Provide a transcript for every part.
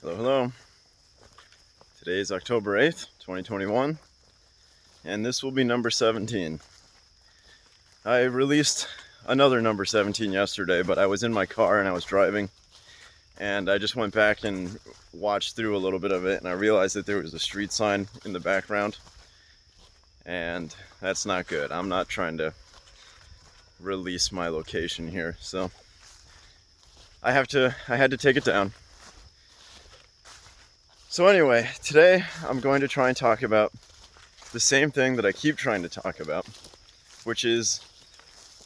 Hello, hello. Today is October 8th, 2021, and this will be number 17. I released another number 17 yesterday, but I was in my car and I was driving, and I just went back and watched through a little bit of it, and I realized that there was a street sign in the background, and that's not good. I'm not trying to release my location here, so I had to take it down. So anyway, today I'm going to try and talk about the same thing that I keep trying to talk about, which is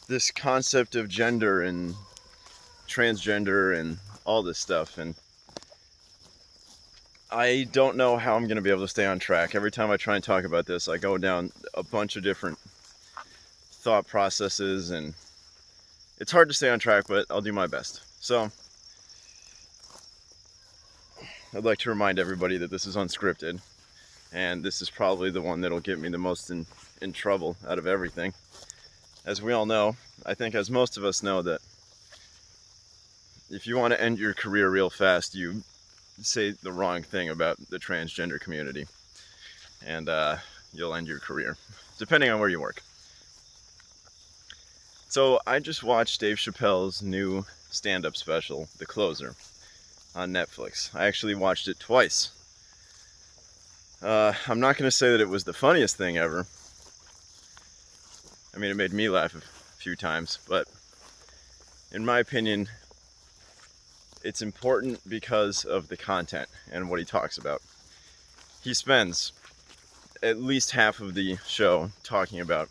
this concept of gender and transgender and all this stuff. And I don't know how I'm going to be able to stay on track. Every time I try and talk about this, I go down a bunch of different thought processes, and it's hard to stay on track, but I'll do my best. So I'd like to remind everybody that this is unscripted, and this is probably the one that'll get me the most in trouble out of everything. As we all know, I think as most of us know, that if you want to end your career real fast, you say the wrong thing about the transgender community, and you'll end your career, depending on where you work. So I just watched Dave Chappelle's new stand-up special, The Closer, on Netflix. I actually watched it twice. I'm not going to say that it was the funniest thing ever. I mean, it made me laugh a few times, but in my opinion, it's important because of the content and what he talks about. He spends at least half of the show talking about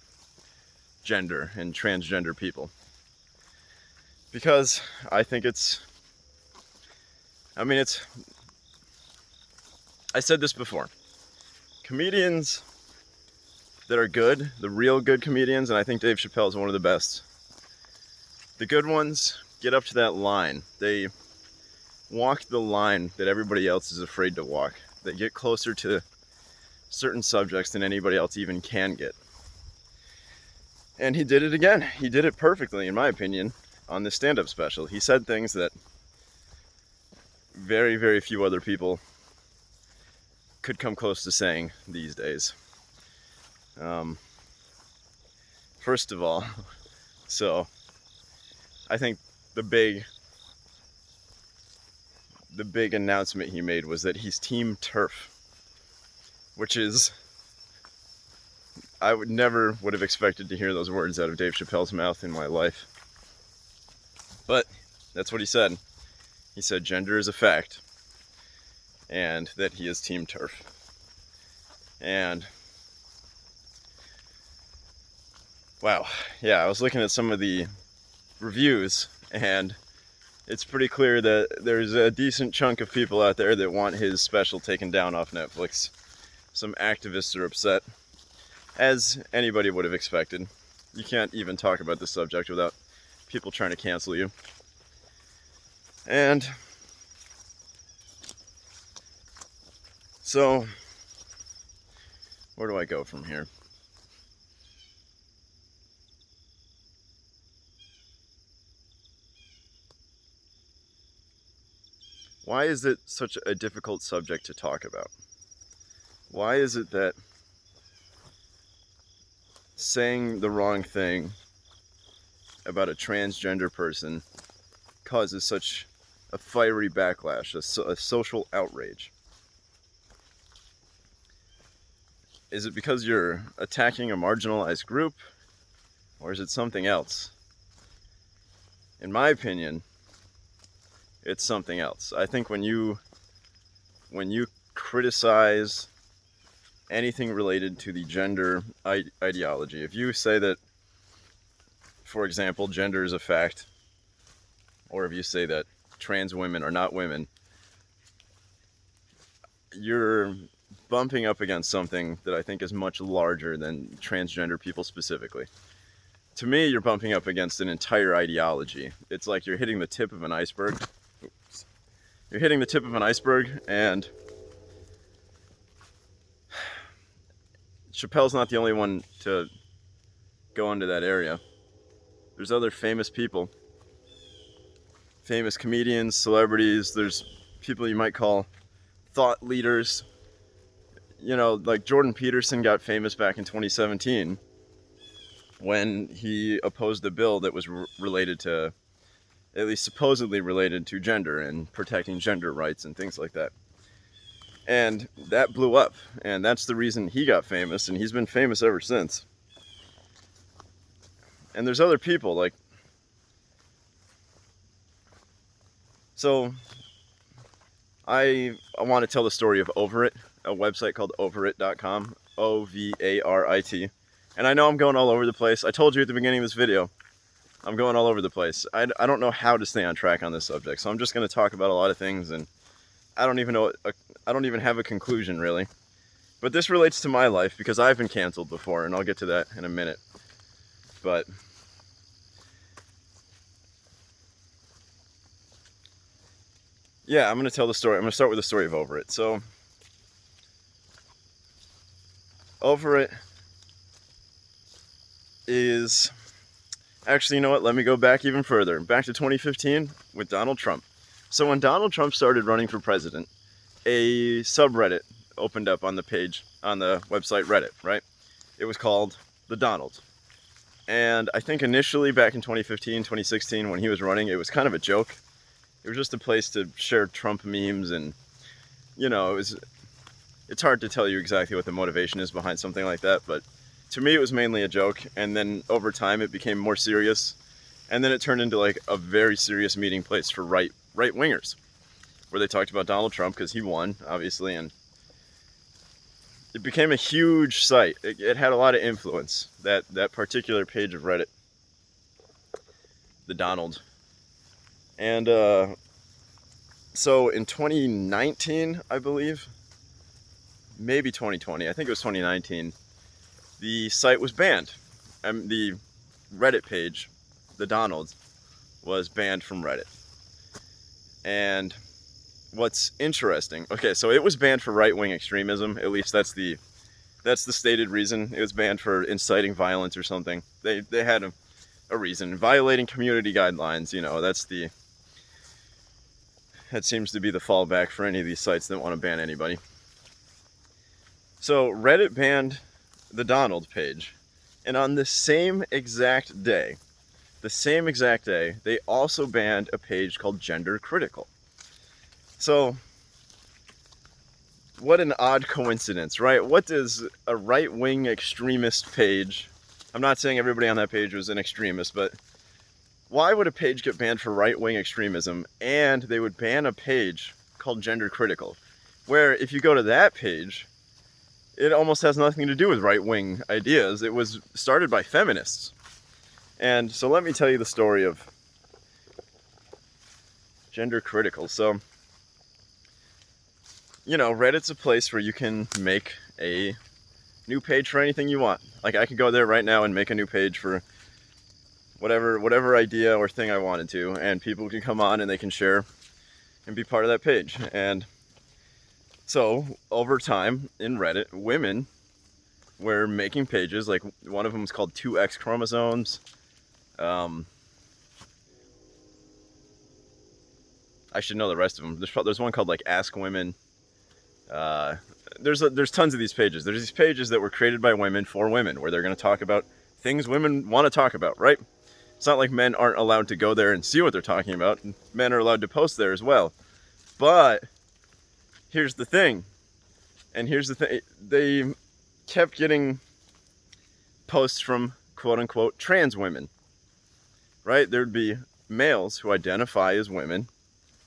gender and transgender people, because I think I said this before. Comedians that are good, the real good comedians, and I think Dave Chappelle is one of the best. The good ones get up to that line. They walk the line that everybody else is afraid to walk. They get closer to certain subjects than anybody else even can get. And he did it again. He did it perfectly, in my opinion, on this stand-up special. He said things that very, very few other people could come close to saying these days. First of all, so I think the big announcement he made was that he's Team Turf, which is, I never would have expected to hear those words out of Dave Chappelle's mouth in my life. But that's what he said. He said gender is a fact, and that he is Team Turf. And wow, yeah, I was looking at some of the reviews, and it's pretty clear that there's a decent chunk of people out there that want his special taken down off Netflix. Some activists are upset, as anybody would have expected. You can't even talk about this subject without people trying to cancel you. And so, where do I go from here? Why is it such a difficult subject to talk about? Why is it that saying the wrong thing about a transgender person causes such a fiery backlash, a social outrage? Is it because you're attacking a marginalized group, or is it something else? In my opinion, it's something else. I think when you criticize anything related to the gender ideology, if you say that, for example, gender is a fact, or if you say that trans women are not women, you're bumping up against something that I think is much larger than transgender people specifically. To me, you're bumping up against an entire ideology. It's like you're hitting the tip of an iceberg. Oops. You're hitting the tip of an iceberg, and Chappelle's not the only one to go into that area. There's other famous people, famous comedians, celebrities. There's people you might call thought leaders. You know, like Jordan Peterson got famous back in 2017 when he opposed a bill that was related to, at least supposedly related to, gender and protecting gender rights and things like that. And that blew up, and that's the reason he got famous, and he's been famous ever since. And there's other people, like, so I want to tell the story of Ovarit, a website called ovarit.com, Ovarit. And I know I'm going all over the place. I told you at the beginning of this video, I'm going all over the place. I don't know how to stay on track on this subject, so I'm just going to talk about a lot of things, and I don't even have a conclusion, really. But this relates to my life because I've been canceled before, and I'll get to that in a minute. But yeah, I'm going to tell the story. I'm going to start with the story of Ovarit. So Ovarit is... Actually, you know what? Let me go back even further. Back to 2015 with Donald Trump. So when Donald Trump started running for president, a subreddit opened up on the page, on the website Reddit, right? It was called The Donald. And I think initially back in 2015, 2016, when he was running, it was kind of a joke. It was just a place to share Trump memes, and, you know, it's hard to tell you exactly what the motivation is behind something like that, but to me it was mainly a joke. And then over time it became more serious, and then it turned into like a very serious meeting place for right-wingers, where they talked about Donald Trump because he won, obviously, and it became a huge site. It had a lot of influence, that particular page of Reddit, The Donald. And so in 2019, I believe, maybe 2020, I think it was 2019, the site was banned. The Reddit page, The Donald, was banned from Reddit. And what's interesting, okay, so it was banned for right-wing extremism. At least that's the stated reason. It was banned for inciting violence or something. They had a reason. Violating community guidelines, you know, that seems to be the fallback for any of these sites that want to ban anybody. So Reddit banned the Donald page, and on the same exact day, they also banned a page called Gender Critical. So, what an odd coincidence, right? What does a right-wing extremist page... I'm not saying everybody on that page was an extremist, but why would a page get banned for right-wing extremism, and they would ban a page called Gender Critical, where if you go to that page, it almost has nothing to do with right-wing ideas. It was started by feminists. And so let me tell you the story of Gender Critical. So, you know, Reddit's a place where you can make a new page for anything you want. Like, I could go there right now and make a new page for whatever idea or thing I wanted to, and people can come on and they can share and be part of that page. And so, over time in Reddit, women were making pages, like one of them was called 2X Chromosomes. I should know the rest of them. There's one called like Ask Women. There's tons of these pages. There's these pages that were created by women for women, where they're going to talk about things women want to talk about, right? It's not like men aren't allowed to go there and see what they're talking about. Men are allowed to post there as well. But here's the thing, they kept getting posts from quote-unquote trans women, right? There'd be males who identify as women,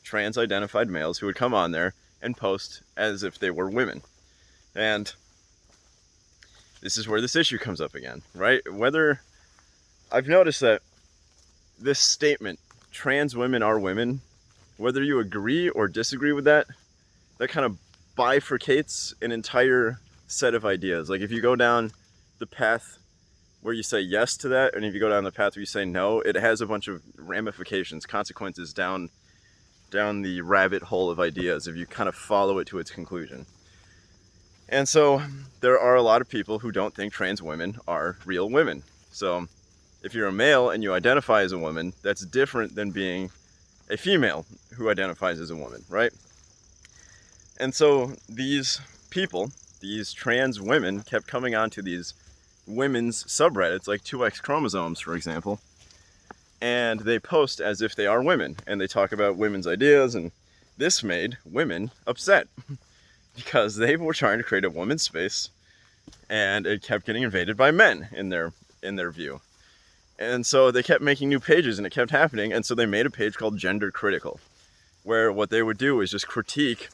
trans-identified males, who would come on there and post as if they were women. And this is where this issue comes up again, right? I've noticed that this statement, trans women are women, whether you agree or disagree with that kind of bifurcates an entire set of ideas. Like, if you go down the path where you say yes to that, and if you go down the path where you say no, it has a bunch of ramifications, consequences down the rabbit hole of ideas if you kind of follow it to its conclusion. And so there are a lot of people who don't think trans women are real women. So if you're a male and you identify as a woman, that's different than being a female who identifies as a woman, right? And so these people, these trans women, kept coming onto these women's subreddits, like 2X chromosomes, for example, and they post as if they are women, and they talk about women's ideas, and this made women upset because they were trying to create a woman's space, and it kept getting invaded by men in their view. And so they kept making new pages, and it kept happening, and so they made a page called Gender Critical, where what they would do is just critique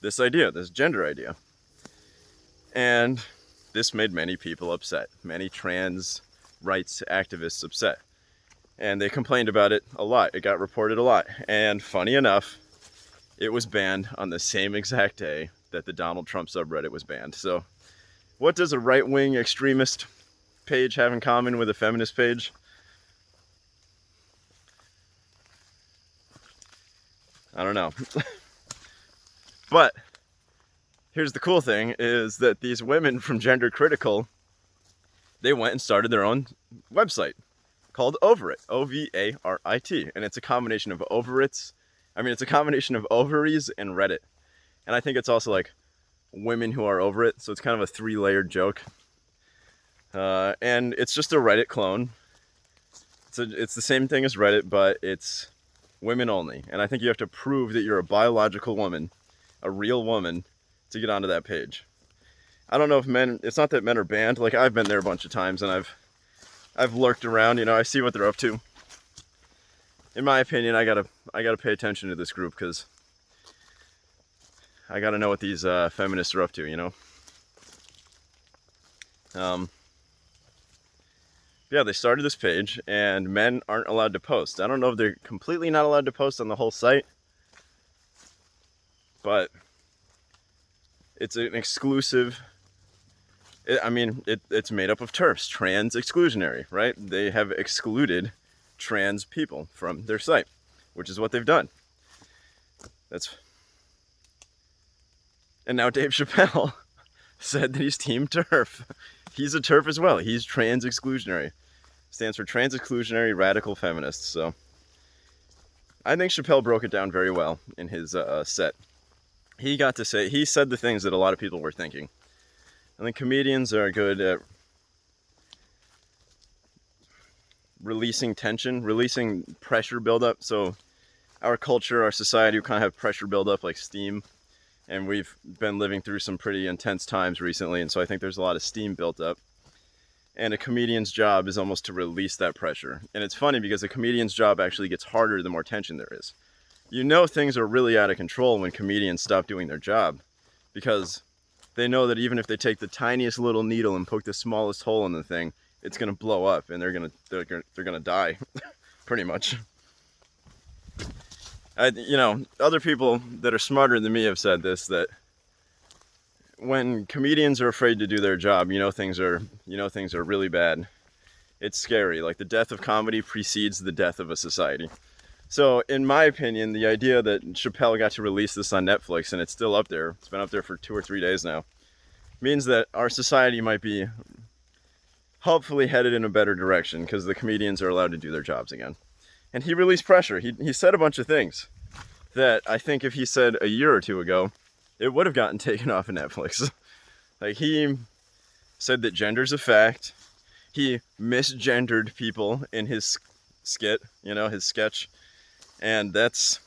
this idea, this gender idea. And this made many people upset, many trans rights activists upset. And they complained about it a lot. It got reported a lot. And funny enough, it was banned on the same exact day that the Donald Trump subreddit was banned. So what does a right-wing extremist page have in common with a feminist page? I don't know. But here's the cool thing, is that these women from Gender Critical, they went and started their own website called Ovarit, O-V-A-R-I-T. And it's a combination of ovaries and Reddit. And I think it's also like women who are over it. So it's kind of a 3-layered joke. And it's just a Reddit clone. It's the same thing as Reddit, but it's women only. And I think you have to prove that you're a biological woman, a real woman, to get onto that page. I don't know if it's not that men are banned. Like, I've been there a bunch of times, and I've lurked around, I see what they're up to. In my opinion, I gotta pay attention to this group, because I gotta know what these feminists are up to, Yeah, they started this page, and men aren't allowed to post. I don't know if they're completely not allowed to post on the whole site, but it's an exclusive. It's made up of TERFs, trans exclusionary, right? They have excluded trans people from their site, which is what they've done. And now Dave Chappelle said that he's Team TERF. He's a TERF as well. He's trans exclusionary. Stands for trans exclusionary radical feminists. So I think Chappelle broke it down very well in his set. He said the things that a lot of people were thinking. I think comedians are good at releasing tension, releasing pressure buildup. So our culture, our society, we kind of have pressure buildup like steam. And we've been living through some pretty intense times recently. And so I think there's a lot of steam built up. And a comedian's job is almost to release that pressure. And it's funny because a comedian's job actually gets harder the more tension there is. Things are really out of control when comedians stop doing their job, because they know that even if they take the tiniest little needle and poke the smallest hole in the thing, it's gonna blow up, and they're gonna die, pretty much. Other people that are smarter than me have said this, that when comedians are afraid to do their job, things are really bad. It's scary. Like, the death of comedy precedes the death of a society. So, in my opinion, the idea that Chappelle got to release this on Netflix, and it's still up there, it's been up there for 2 or 3 days now, means that our society might be hopefully headed in a better direction, because the comedians are allowed to do their jobs again. And he released pressure. He said a bunch of things that I think if he said a year or two ago, it would have gotten taken off of Netflix. Like, he said that gender's a fact. He misgendered people in his skit, his sketch. And that's...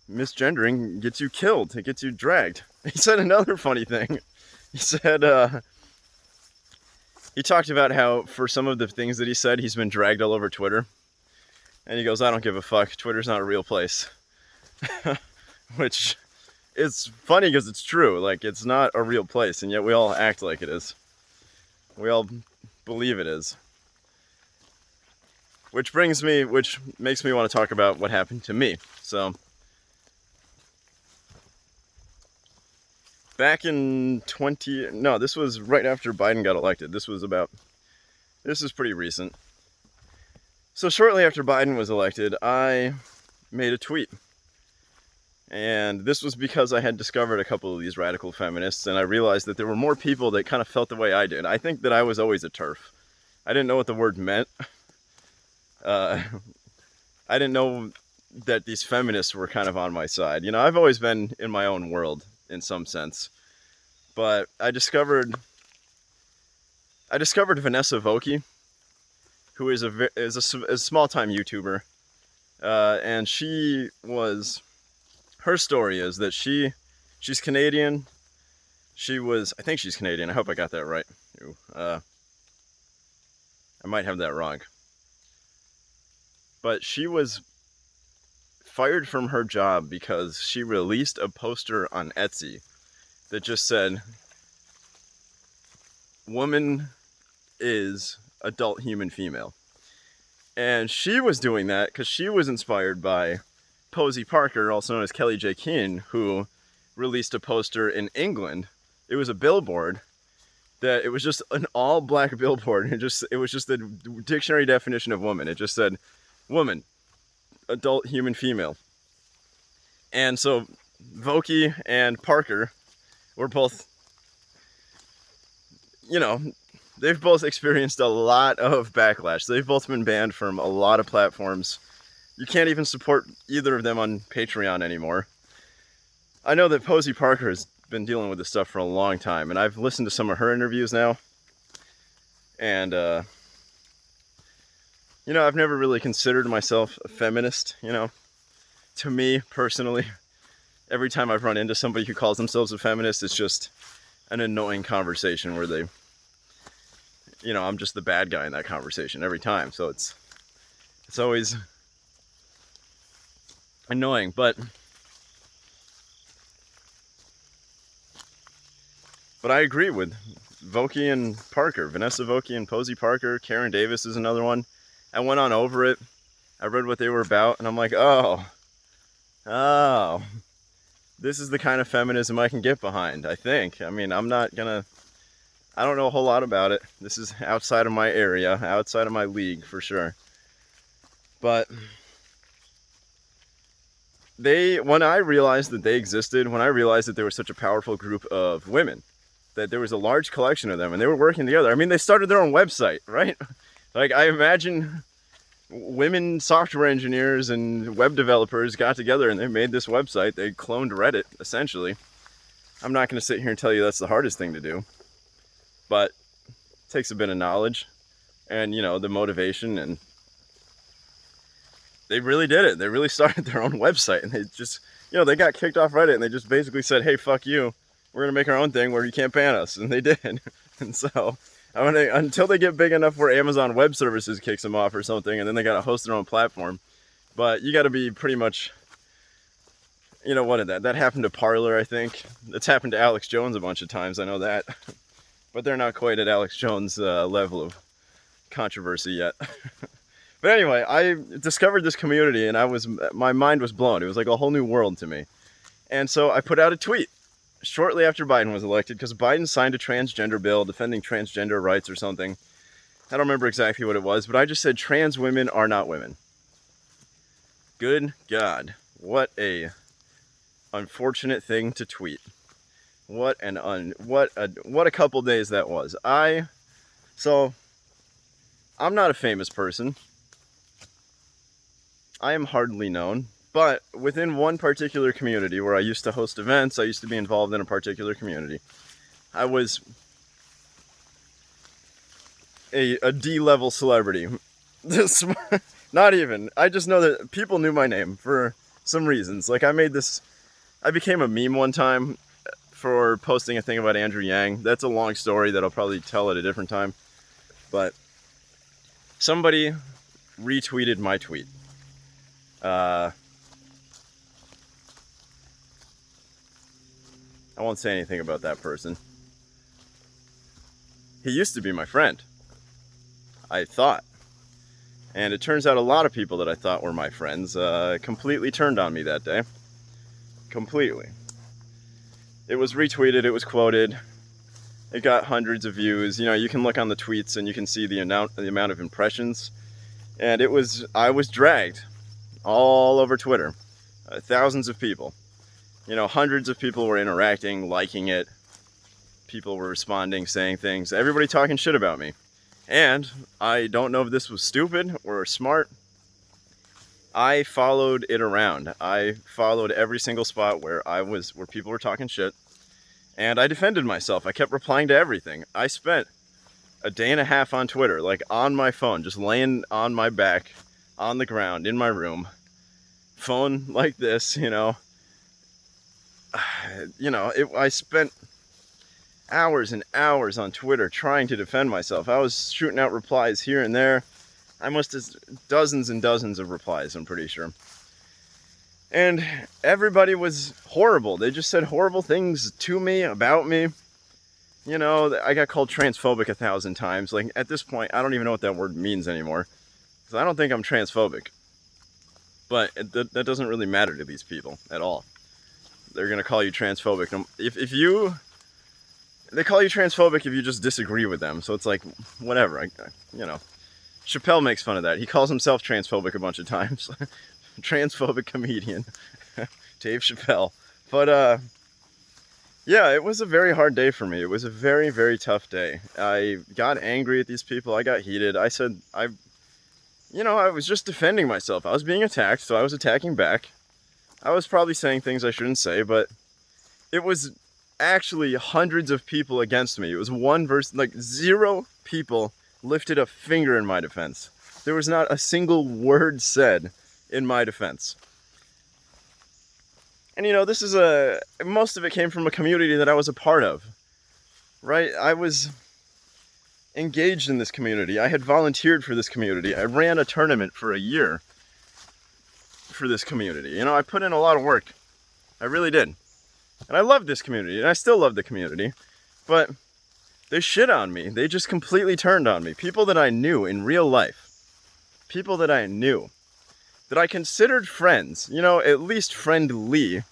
misgendering gets you killed. It gets you dragged. He said another funny thing. He said, he talked about how for some of the things that he said, he's been dragged all over Twitter. And he goes, I don't give a fuck. Twitter's not a real place. Which is funny because it's true. Like, it's not a real place, and yet we all act like it is. We all believe it is. Which makes me want to talk about what happened to me. So, back in this was right after Biden got elected. This is pretty recent. So shortly after Biden was elected, I made a tweet. And this was because I had discovered a couple of these radical feminists, and I realized that there were more people that kind of felt the way I did. I think that I was always a TERF. I didn't know what the word meant. I didn't know that these feminists were kind of on my side. You know, I've always been in my own world in some sense, but I discovered Vanessa Vokey, who is a small time YouTuber, and her story is that she's Canadian. I think she's Canadian. I hope I got that right. I might have that wrong. But she was fired from her job because she released a poster on Etsy that just said, "Woman is adult human female." And she was doing that because she was inspired by Posey Parker, also known as Kelly J. Keen, who released a poster in England. It was a billboard that it was just an all black billboard. It was just the dictionary definition of woman. It just said, "Woman, adult human female." And so Vokey and Parker were both, you know, they've both experienced a lot of backlash. They've both been banned from a lot of platforms. You can't even support either of them on Patreon anymore. I know that Posey Parker has been dealing with this stuff for a long time, and I've listened to some of her interviews now. And, you know, I've never really considered myself a feminist, you know. To me, personally, every time I've run into somebody who calls themselves a feminist, it's just an annoying conversation where they, you know, I'm just the bad guy in that conversation every time. So it's always annoying, but I agree with Vokey and Parker. Vanessa Vokey and Posey Parker. Karen Davis is another one. I went on Ovarit. I read what they were about, and I'm like, oh, this is the kind of feminism I can get behind, I think. I mean, I don't know a whole lot about it. This is outside of my area, outside of my league, for sure. But when I realized that they existed, when I realized that there was such a powerful group of women, that there was a large collection of them, and they were working together. I mean, they started their own website, right? Like, I imagine women software engineers and web developers got together and they made this website. They cloned Reddit, essentially. I'm not going to sit here and tell you that's the hardest thing to do, but it takes a bit of knowledge and, you know, the motivation, and they really did it. They really started their own website, and they just, you know, they got kicked off Reddit, and they just basically said, "Hey, fuck you. We're going to make our own thing where you can't ban us." And they did. And so, until they get big enough where Amazon Web Services kicks them off or something, and then they got to host their own platform. But you got to be pretty much, you know, what did that happened to Parler, I think. It's happened to Alex Jones a bunch of times, I know that. But they're not quite at Alex Jones' level of controversy yet. But anyway, I discovered this community, and my mind was blown. It was like a whole new world to me. And so I put out a tweet shortly after Biden was elected, because Biden signed a transgender bill defending transgender rights or something. I don't remember exactly what it was, but I just said, "Trans women are not women." Good God, what a unfortunate thing to tweet. What a couple days that was. So I'm not a famous person. I am hardly known. But within one particular community where I used to host events, I used to be involved in a particular community, I was a D-level celebrity. Not even. I just know that people knew my name for some reasons. Like, I became a meme one time for posting a thing about Andrew Yang. That's a long story that I'll probably tell at a different time. But somebody retweeted my tweet. I won't say anything about that person. He used to be my friend, I thought. And it turns out a lot of people that I thought were my friends completely turned on me that day. Completely. It was retweeted, it was quoted, it got hundreds of views. You know, you can look on the tweets and you can see the amount of impressions. And I was dragged all over Twitter. Thousands of people. You know, hundreds of people were interacting, liking it. People were responding, saying things. Everybody talking shit about me. And I don't know if this was stupid or smart, I followed it around. I followed every single spot where people were talking shit, and I defended myself. I kept replying to everything. I spent a day and a half on Twitter, like on my phone, just laying on my back on the ground in my room, phone like this, I spent hours and hours on Twitter trying to defend myself. I was shooting out replies here and there. I must have dozens and dozens of replies, I'm pretty sure. And everybody was horrible. They just said horrible things to me, about me. I got called transphobic 1,000 times. Like, at this point, I don't even know what that word means anymore. Because I don't think I'm transphobic. But that doesn't really matter to these people at all. They're going to call you transphobic. They call you transphobic if you just disagree with them. So it's like, whatever, Chappelle makes fun of that. He calls himself transphobic a bunch of times. Transphobic comedian. Dave Chappelle. But, yeah, it was a very hard day for me. It was a very, very tough day. I got angry at these people. I got heated. I said, I was just defending myself. I was being attacked, so I was attacking back. I was probably saying things I shouldn't say, but it was actually hundreds of people against me. It was one versus, 0 people lifted a finger in my defense. There was not a single word said in my defense. And this is most of it came from a community that I was a part of, right? I was engaged in this community. I had volunteered for this community. I ran a tournament for a year for this community. I put in a lot of work. I really did. And I loved this community, and I still love the community, but they shit on me. They just completely turned on me. People that I knew in real life, people that I knew, that I considered friends, at least friendly.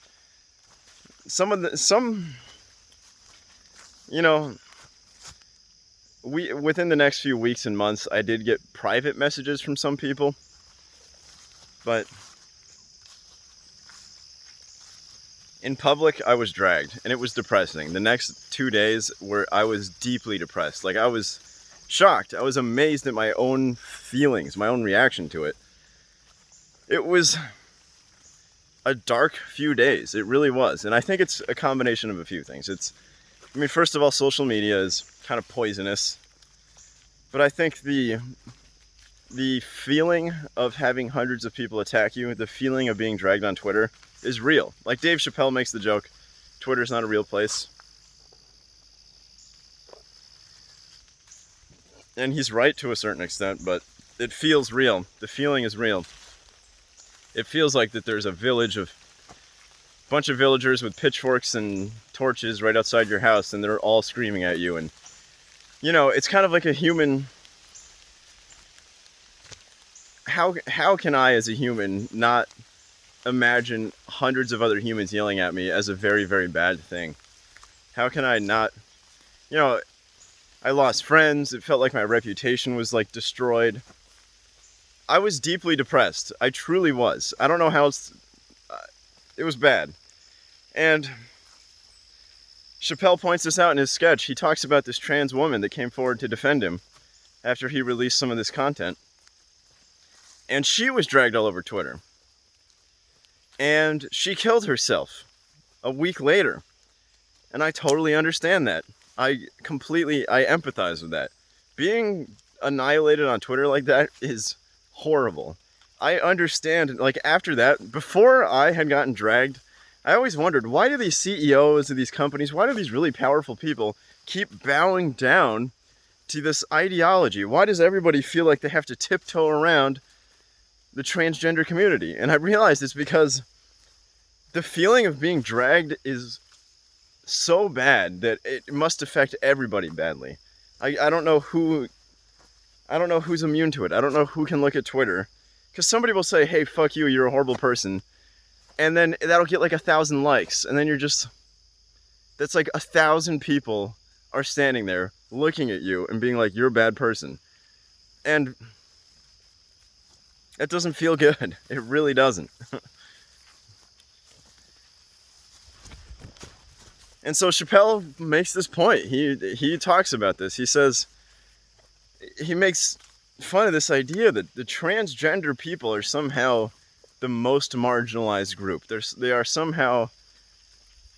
Within the next few weeks and months, I did get private messages from some people, but in public, I was dragged, and it was depressing. The next 2 days I was deeply depressed. Like, I was shocked. I was amazed at my own feelings, my own reaction to it. It was a dark few days. It really was. And I think it's a combination of a few things. First of all, social media is kind of poisonous. But I think the feeling of having hundreds of people attack you, the feeling of being dragged on Twitter, is real. Like Dave Chappelle makes the joke, Twitter's not a real place. And he's right to a certain extent, but it feels real. The feeling is real. It feels like that there's a bunch of villagers with pitchforks and torches right outside your house, and they're all screaming at you. And, it's kind of like a human... How can I, as a human, not imagine hundreds of other humans yelling at me as a very, very bad thing? How can I not... I lost friends. It felt like my reputation was, destroyed. I was deeply depressed. I truly was. I don't know how else... It was bad. And Chappelle points this out in his sketch. He talks about this trans woman that came forward to defend him after he released some of this content. And she was dragged all over Twitter. And she killed herself a week later. And I totally understand that. I empathize with that. Being annihilated on Twitter like that is horrible. I understand, after that, before I had gotten dragged, I always wondered, why do these CEOs of these companies, why do these really powerful people keep bowing down to this ideology? Why does everybody feel like they have to tiptoe around the transgender community? And I realized it's because the feeling of being dragged is so bad that it must affect everybody badly. I don't know who's immune to it. I don't know who can look at Twitter, because somebody will say, hey, fuck you, you're a horrible person, and then that'll get 1,000 likes, and then that's 1,000 people are standing there looking at you and being like, you're a bad person. And it doesn't feel good. It really doesn't. And so Chappelle makes this point. He talks about this. He says, he makes fun of this idea that the transgender people are somehow the most marginalized group. They are somehow,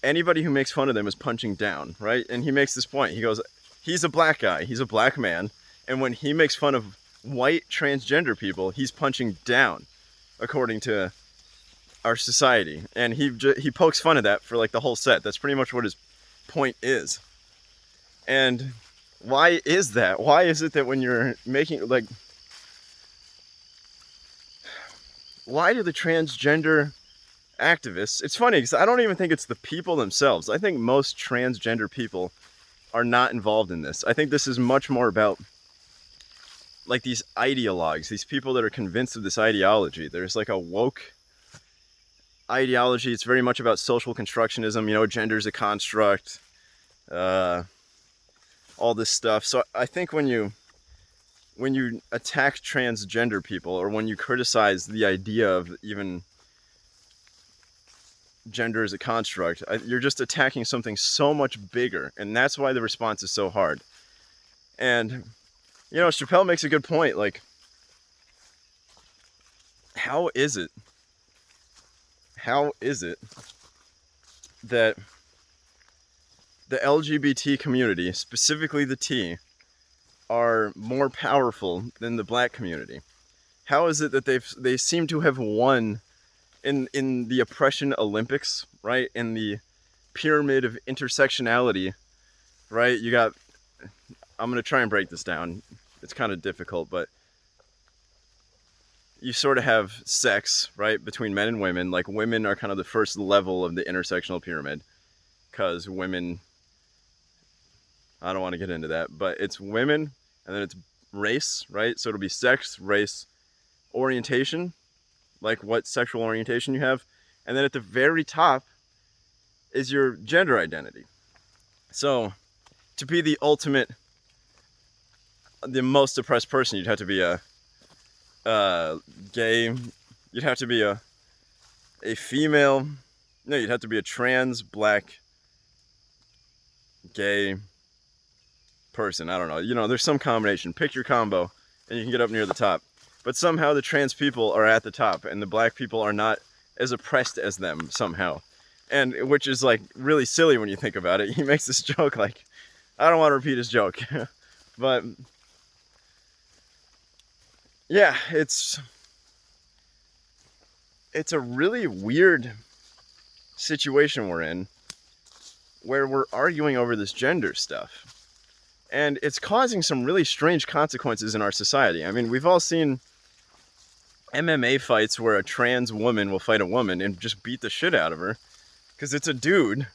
anybody who makes fun of them is punching down, right? And he makes this point. He goes, he's a black guy, he's a black man, and when he makes fun of white transgender people, he's punching down, according to our society. And he pokes fun at that for like the whole set. That's pretty much what his point is. And why is that? Why is it that when you're making, like, why do the transgender activists, it's funny because I don't even think it's the people themselves. I think most transgender people are not involved in this. I think this is much more about like these ideologues, these people that are convinced of this ideology. There's like a woke ideology. It's very much about social constructionism, you know, gender's a construct, all this stuff. So I think when you attack transgender people, or when you criticize the idea of even gender as a construct, you're just attacking something so much bigger, and that's why the response is so hard. And, you know, Chappelle makes a good point, like, how is it that the LGBT community, specifically the T, are more powerful than the black community? How is it that they seem to have won in the oppression Olympics, right? In the pyramid of intersectionality, right? You got, I'm going to try and break this down. It's kind of difficult, but you sort of have sex, right, between men and women. Like, women are kind of the first level of the intersectional pyramid, because women, I don't want to get into that, but it's women, and then it's race, right? So it'll be sex, race, orientation, like what sexual orientation you have, and then at the very top is your gender identity. So to be the ultimate, the most oppressed person, you'd have to be a gay, you'd have to be a female, no, you'd have to be a trans, black, gay person. I don't know, you know, there's some combination. Pick your combo and you can get up near the top. But somehow the trans people are at the top, and the black people are not as oppressed as them somehow. And which is like really silly when you think about it. He makes this joke, like, I don't want to repeat his joke, but yeah, it's a really weird situation we're in, where we're arguing over this gender stuff. And it's causing some really strange consequences in our society. I mean, we've all seen MMA fights where a trans woman will fight a woman and just beat the shit out of her, because it's a dude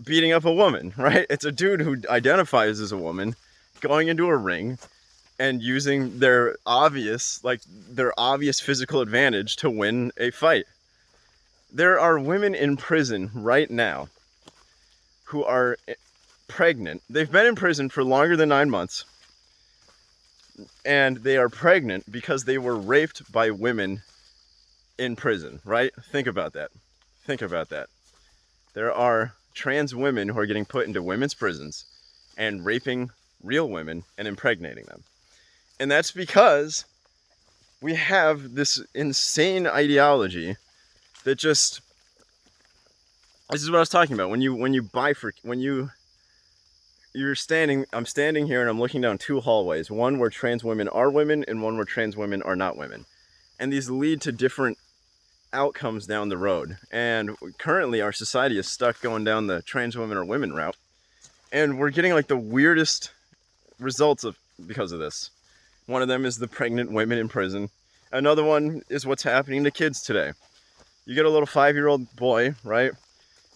beating up a woman, right? It's a dude who identifies as a woman going into a ring and using their obvious physical advantage to win a fight. There are women in prison right now who are pregnant. They've been in prison for longer than 9 months, and they are pregnant because they were raped by women in prison, right? Think about that. Think about that. There are trans women who are getting put into women's prisons and raping real women and impregnating them. And that's because we have this insane ideology that just, this is what I was talking about. I'm standing here and I'm looking down two hallways, one where trans women are women and one where trans women are not women. And these lead to different outcomes down the road. And currently our society is stuck going down the trans women are women route. And we're getting like the weirdest results because of this. One of them is the pregnant women in prison. Another one is what's happening to kids today. You get a little 5-year-old boy, right?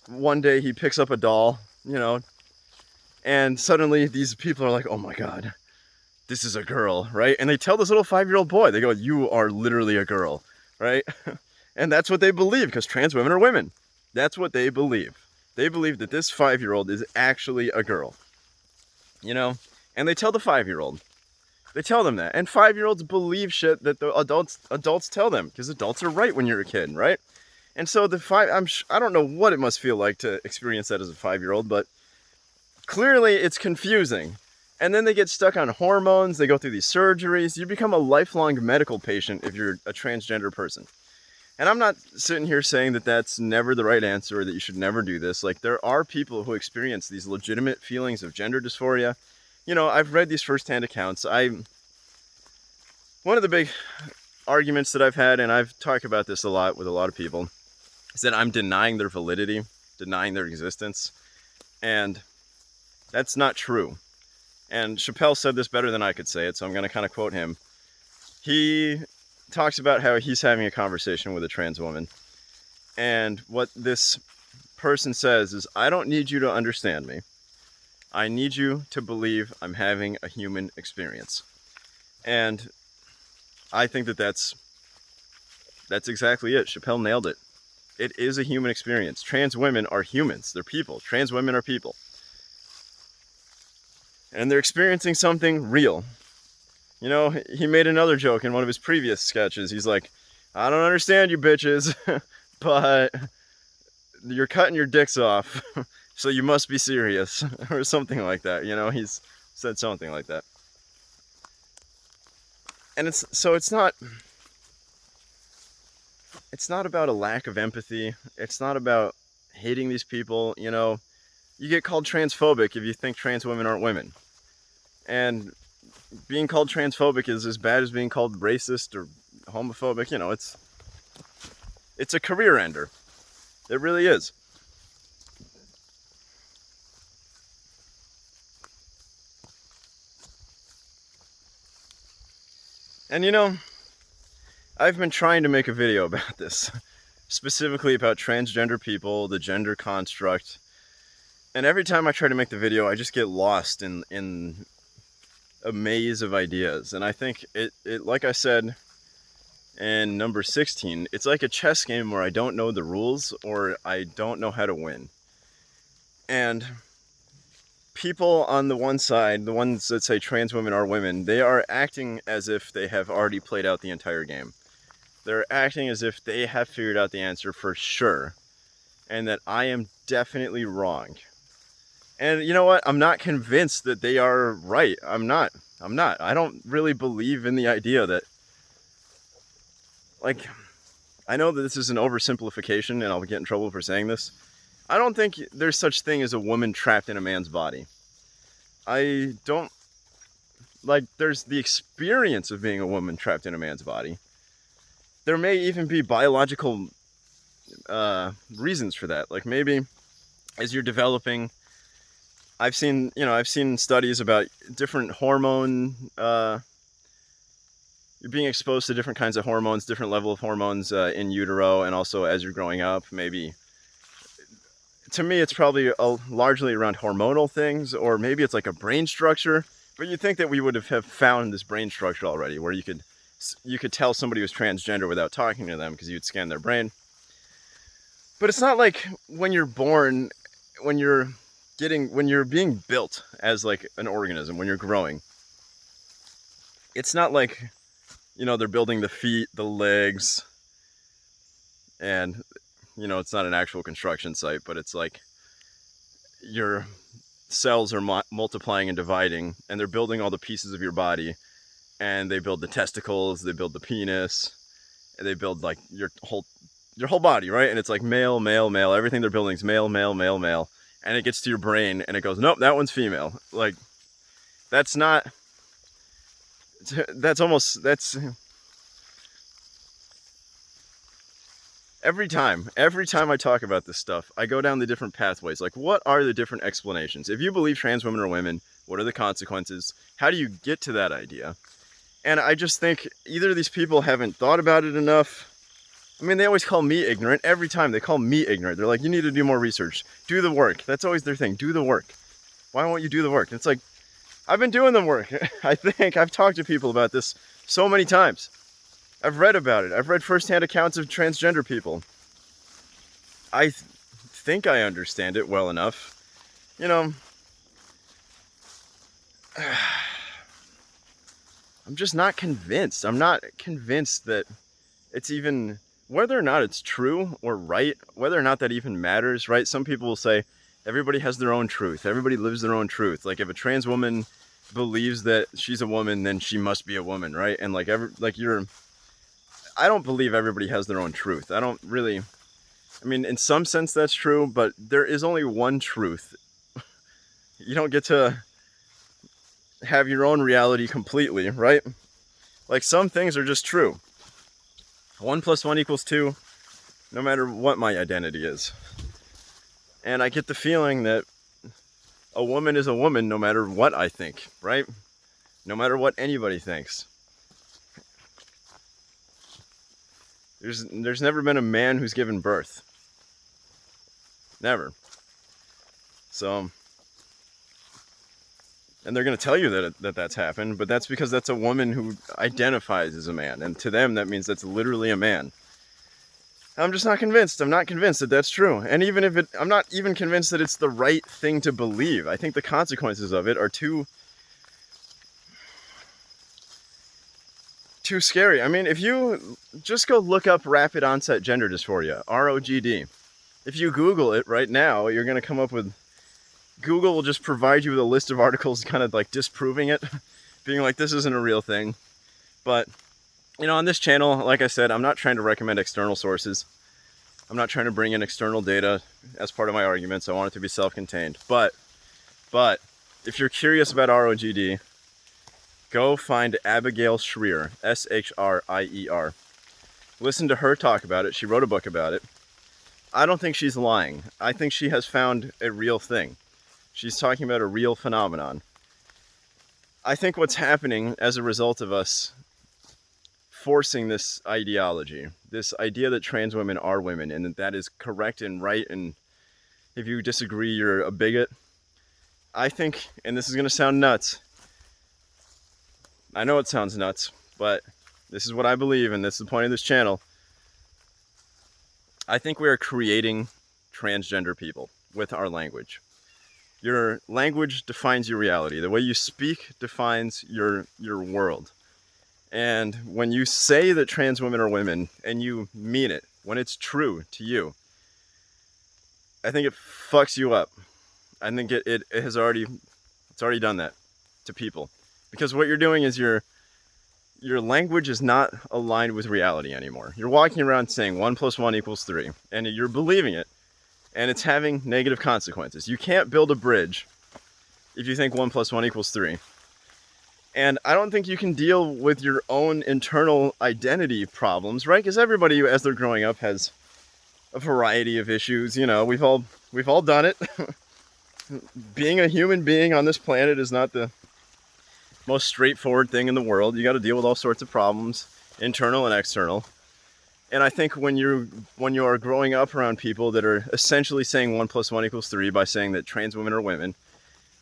One day he picks up a doll, you know, and suddenly these people are like, oh my God, this is a girl, right? And they tell this little 5-year-old boy, they go, you are literally a girl, right? And that's what they believe, because trans women are women. That's what they believe. They believe that this 5-year-old is actually a girl, you know? And they tell the 5-year-old. They tell them that. And 5-year-olds believe shit that the adults tell them, because adults are right when you're a kid, right? And so I don't know what it must feel like to experience that as a 5-year-old, but clearly it's confusing. And then they get stuck on hormones, they go through these surgeries. You become a lifelong medical patient if you're a transgender person. And I'm not sitting here saying that that's never the right answer or that you should never do this. Like, there are people who experience these legitimate feelings of gender dysphoria. You know, I've read these firsthand accounts. One of the big arguments that I've had, and I've talked about this a lot with a lot of people, is that I'm denying their validity, denying their existence. And that's not true. And Chappelle said this better than I could say it, so I'm going to kind of quote him. He talks about how he's having a conversation with a trans woman. And what this person says is, I don't need you to understand me. I need you to believe I'm having a human experience. And I think that that's exactly it. Chappelle nailed it. It is a human experience. Trans women are humans. They're people. Trans women are people. And they're experiencing something real. You know, he made another joke in one of his previous sketches. He's like, I don't understand you bitches, but you're cutting your dicks off, so you must be serious, or something like that. You know, he's said something like that. And it's not about a lack of empathy. It's not about hating these people. You know, you get called transphobic if you think trans women aren't women. And being called transphobic is as bad as being called racist or homophobic. You know, it's a career ender. It really is. And you know, I've been trying to make a video about this, specifically about transgender people, the gender construct. And every time I try to make the video, I just get lost in a maze of ideas. And I think it like I said in number 16, it's like a chess game where I don't know the rules or I don't know how to win. And people on the one side, the ones that say trans women are women, they are acting as if they have already played out the entire game. They're acting as if they have figured out the answer for sure, and that I am definitely wrong. And you know what? I'm not convinced that they are right. I'm not. I don't really believe in the idea that, like, I know that this is an oversimplification and I'll get in trouble for saying this. I don't think there's such thing as a woman trapped in a man's body. I don't, like, there's the experience of being a woman trapped in a man's body. There may even be biological reasons for that. Like, maybe as you're developing, I've seen studies about different hormone, you're being exposed to different kinds of hormones, different level of hormones in utero, and also as you're growing up. Maybe, to me, it's probably largely around hormonal things, or maybe it's like a brain structure. But you'd think that we would have found this brain structure already, where you could tell somebody was transgender without talking to them because you'd scan their brain. But it's not like when you're born, when you're being built as like an organism, when you're growing. It's not like, you know, they're building the feet, the legs, and, you know, it's not an actual construction site, but it's like your cells are multiplying and dividing, and they're building all the pieces of your body, and they build the testicles, they build the penis, and they build like your whole body, right? And it's like male, male, male. Everything they're building is male, male, male, male. And it gets to your brain and it goes, nope, that one's female. Like, that's every time I talk about this stuff, I go down the different pathways. Like, what are the different explanations? If you believe trans women are women, what are the consequences? How do you get to that idea? And I just think either these people haven't thought about it enough. I mean, they always call me ignorant. Every time they call me ignorant. They're like, you need to do more research. Do the work. That's always their thing. Do the work. Why won't you do the work? And it's like, I've been doing the work. I think I've talked to people about this so many times. I've read about it. I've read firsthand accounts of transgender people. I think I understand it well enough. You know, I'm just not convinced. I'm not convinced that it's even, whether or not it's true or right, whether or not that even matters, right? Some people will say everybody has their own truth. Everybody lives their own truth. Like, if a trans woman believes that she's a woman, then she must be a woman, right? And I don't believe everybody has their own truth. I don't really, I mean, in some sense that's true, but there is only one truth. You don't get to have your own reality completely, right? Like, some things are just true. 1 + 1 = 2, no matter what my identity is. And I get the feeling that a woman is a woman no matter what I think, right? No matter what anybody thinks. There's never been a man who's given birth. Never. So, and they're going to tell you that that's happened, but that's because that's a woman who identifies as a man, and to them that means that's literally a man. I'm just not convinced. I'm not convinced that that's true. And even if I'm not even convinced that it's the right thing to believe. I think the consequences of it are too scary. I mean, if you just go look up rapid onset gender dysphoria, ROGD. If you Google it right now, you're going to come up with, Google will just provide you with a list of articles kind of like disproving it, being like, this isn't a real thing. But, you know, on this channel, like I said, I'm not trying to recommend external sources. I'm not trying to bring in external data as part of my arguments. I want it to be self-contained. But if you're curious about ROGD, go find Abigail Shrier, Shrier. Listen to her talk about it. She wrote a book about it. I don't think she's lying. I think she has found a real thing. She's talking about a real phenomenon. I think what's happening as a result of us forcing this ideology, this idea that trans women are women and that is correct and right, and if you disagree, you're a bigot. I think, and this is going to sound nuts, I know it sounds nuts, but this is what I believe, and this is the point of this channel. I think we are creating transgender people with our language. Your language defines your reality. The way you speak defines your world. And when you say that trans women are women, and you mean it, when it's true to you, I think it fucks you up. I think it has already done that to people. Because what you're doing is your language is not aligned with reality anymore. You're walking around saying 1 + 1 = 3, and you're believing it, and it's having negative consequences. You can't build a bridge if you think 1 + 1 = 3. And I don't think you can deal with your own internal identity problems, right? Because everybody, as they're growing up, has a variety of issues. You know, we've all done it. Being a human being on this planet is not the most straightforward thing in the world. You got to deal with all sorts of problems, internal and external. And I think when you are growing up around people that are essentially saying 1 + 1 = 3 by saying that trans women are women,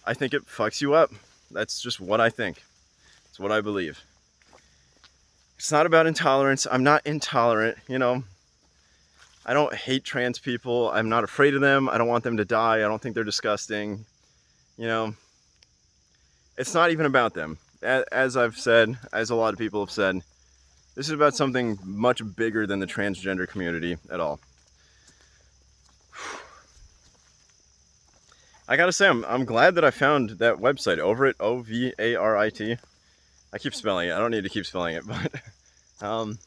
I think it fucks you up. That's just what I think. It's what I believe. It's not about intolerance. I'm not intolerant, you know. I don't hate trans people. I'm not afraid of them. I don't want them to die. I don't think they're disgusting. You know, it's not even about them. As I've said, as a lot of people have said, this is about something much bigger than the transgender community at all. I gotta say, I'm glad that I found that website, Ovarit, Ovarit. I keep spelling it. I don't need to keep spelling it, but I'm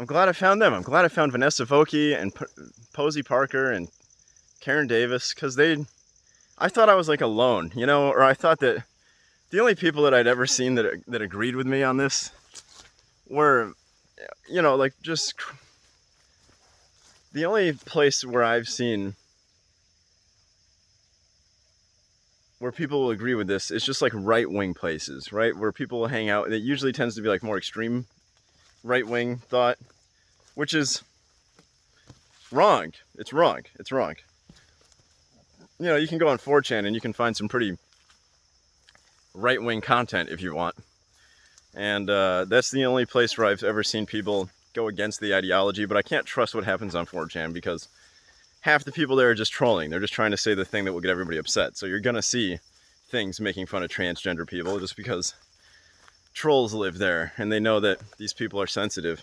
glad I found them. I'm glad I found Vanessa Vokey and Posey Parker and Karen Davis, because I thought I was like alone, you know, or I thought that the only people that I'd ever seen that agreed with me on this were, you know, like, just the only place where I've seen where people will agree with this is just like right-wing places, right? Where people will hang out, and it usually tends to be like more extreme right-wing thought, which is wrong. It's wrong. It's wrong. You know, you can go on 4chan and you can find some pretty right-wing content if you want. And that's the only place where I've ever seen people go against the ideology, but I can't trust what happens on 4chan because half the people there are just trolling. They're just trying to say the thing that will get everybody upset. So you're going to see things making fun of transgender people just because trolls live there and they know that these people are sensitive.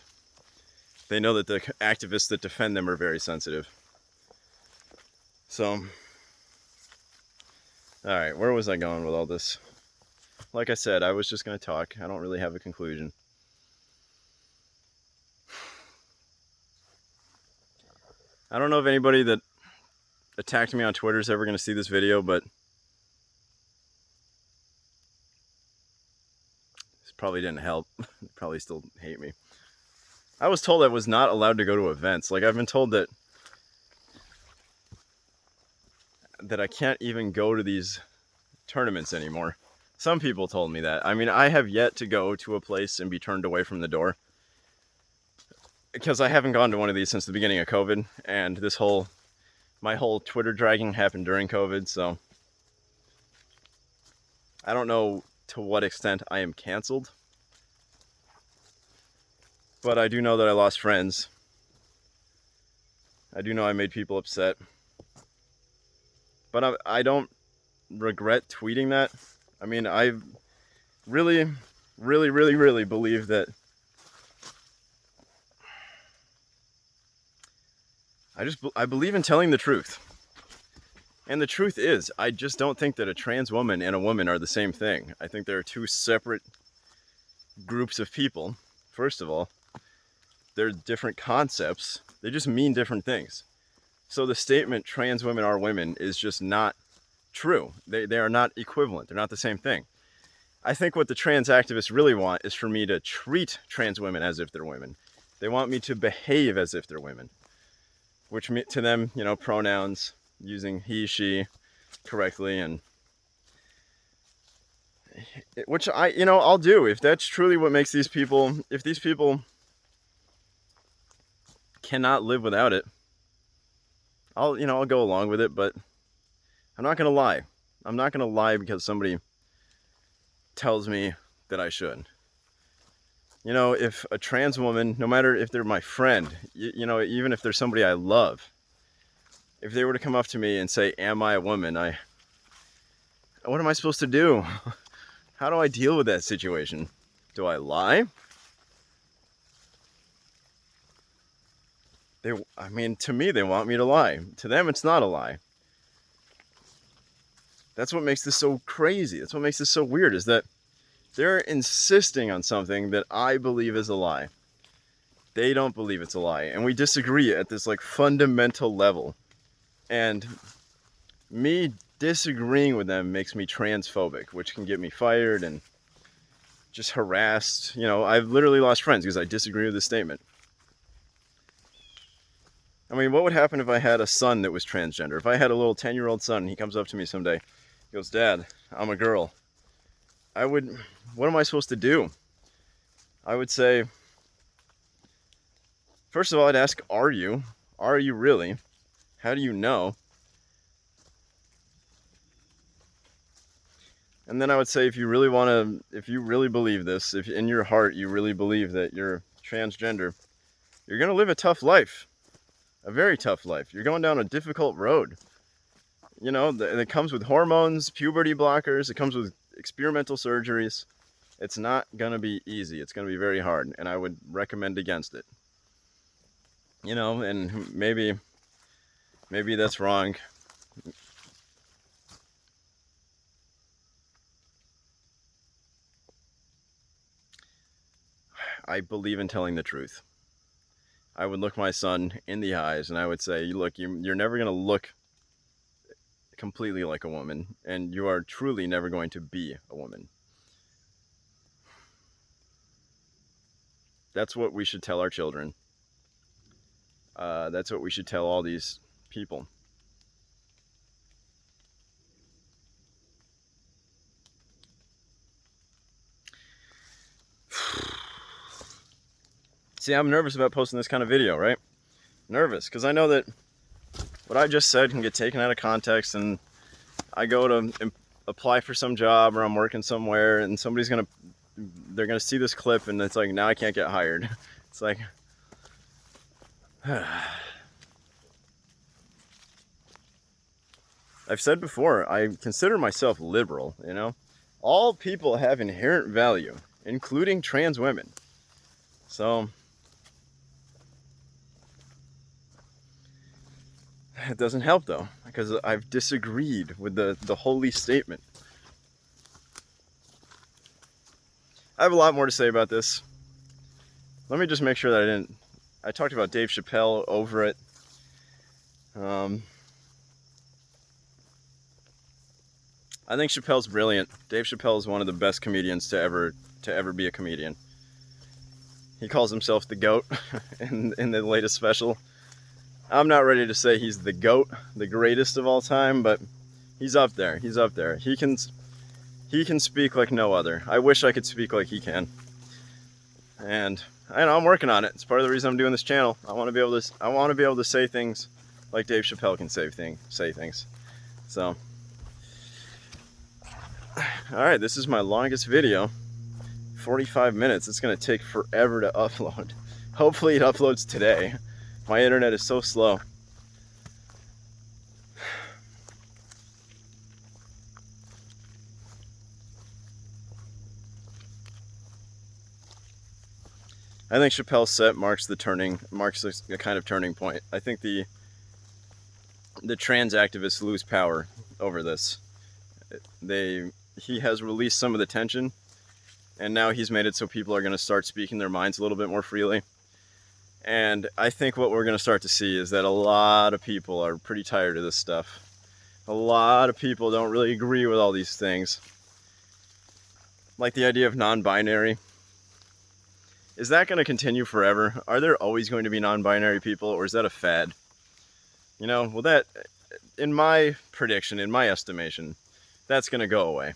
They know that the activists that defend them are very sensitive. So, alright, where was I going with all this? Like I said, I was just going to talk. I don't really have a conclusion. I don't know if anybody that attacked me on Twitter is ever going to see this video, but this probably didn't help. They probably still hate me. I was told I was not allowed to go to events. Like, I've been told that I can't even go to these tournaments anymore. Some people told me that. I mean, I have yet to go to a place and be turned away from the door, because I haven't gone to one of these since the beginning of COVID, and my whole Twitter dragging happened during COVID, so I don't know to what extent I am canceled, but I do know that I lost friends. I do know I made people upset, but I don't regret tweeting that. I mean, I really, really, really, really believe that I believe in telling the truth. And the truth is, I just don't think that a trans woman and a woman are the same thing. I think they're two separate groups of people. First of all, they're different concepts. They just mean different things. So the statement trans women are women is just not true. They are not equivalent. They're not the same thing. I think what the trans activists really want is for me to treat trans women as if they're women. They want me to behave as if they're women, which to them, pronouns, using he, she correctly, and which I'll do if that's truly what makes these people, if these people cannot live without it, I'll go along with it, but I'm not going to lie. I'm not going to lie because somebody tells me that I should. If a trans woman, no matter if they're my friend, even if they're somebody I love, if they were to come up to me and say, am I a woman? What am I supposed to do? How do I deal with that situation? Do I lie? To me, they want me to lie. To them, it's not a lie. That's what makes this so crazy. That's what makes this so weird, is that they're insisting on something that I believe is a lie. They don't believe it's a lie. And we disagree at this fundamental level. And me disagreeing with them makes me transphobic, which can get me fired and just harassed. I've literally lost friends because I disagree with this statement. I mean, what would happen if I had a son that was transgender? If I had a little 10-year-old son and he comes up to me someday, he goes, Dad, I'm a girl. What am I supposed to do? I would say, first of all, I'd ask, are you? Are you really? How do you know? And then I would say, if you really believe this, if in your heart you really believe that you're transgender, you're going to live a tough life. A very tough life. You're going down a difficult road. It comes with hormones, puberty blockers, it comes with experimental surgeries. It's not going to be easy. It's going to be very hard, and I would recommend against it. And maybe that's wrong. I believe in telling the truth. I would look my son in the eyes and I would say, look, you're never going to look completely like a woman, and you are truly never going to be a woman. That's what we should tell our children. That's what we should tell all these people. See, I'm nervous about posting this kind of video, right? Nervous, because I know that what I just said can get taken out of context, and I go to apply for some job, or I'm working somewhere, and they're gonna see this clip, and it's like, now I can't get hired. It's like, I've said before, I consider myself liberal, All people have inherent value, including trans women. So it doesn't help, though, because I've disagreed with the holy statement. I have a lot more to say about this. Let me just make sure that I talked about Dave Chappelle, Ovarit. I think Chappelle's brilliant. Dave Chappelle is one of the best comedians to ever be a comedian. He calls himself the GOAT in the latest special. I'm not ready to say he's the GOAT, the greatest of all time, but he's up there. He's up there. He can speak like no other. I wish I could speak like he can. And I know I'm working on it. It's part of the reason I'm doing this channel. I want to be able to say things like Dave Chappelle can say things. So, all right, this is my longest video. 45 minutes. It's going to take forever to upload. Hopefully it uploads today. My internet is so slow. I think Chappelle's set marks a kind of turning point. I think the trans activists lose power over this. He has released some of the tension, and now he's made it so people are going to start speaking their minds a little bit more freely. And I think what we're going to start to see is that a lot of people are pretty tired of this stuff. A lot of people don't really agree with all these things. Like the idea of non-binary. Is that going to continue forever? Are there always going to be non-binary people, or is that a fad? You know, well, that, in my prediction, in my estimation, that's going to go away.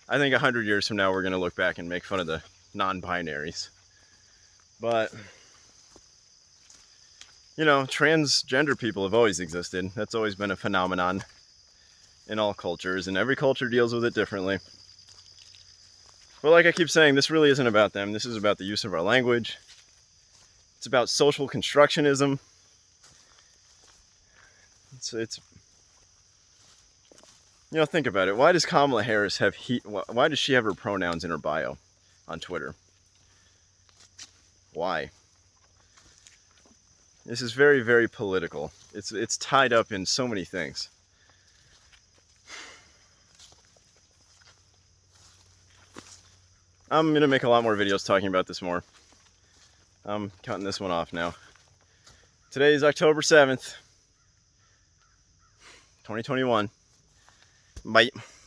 I think 100 years from now, we're going to look back and make fun of the non-binaries. But, you know, transgender people have always existed. That's always been a phenomenon in all cultures, and every culture deals with it differently. But like I keep saying, this really isn't about them. This is about the use of our language. It's about social constructionism. It's you know, think about it. Why does Kamala Harris have why does she have her pronouns in her bio on Twitter? Why? This is very, very political. It's tied up in so many things. I'm going to make a lot more videos talking about this more. I'm cutting this one off now. Today is October 7th, 2021. Bye.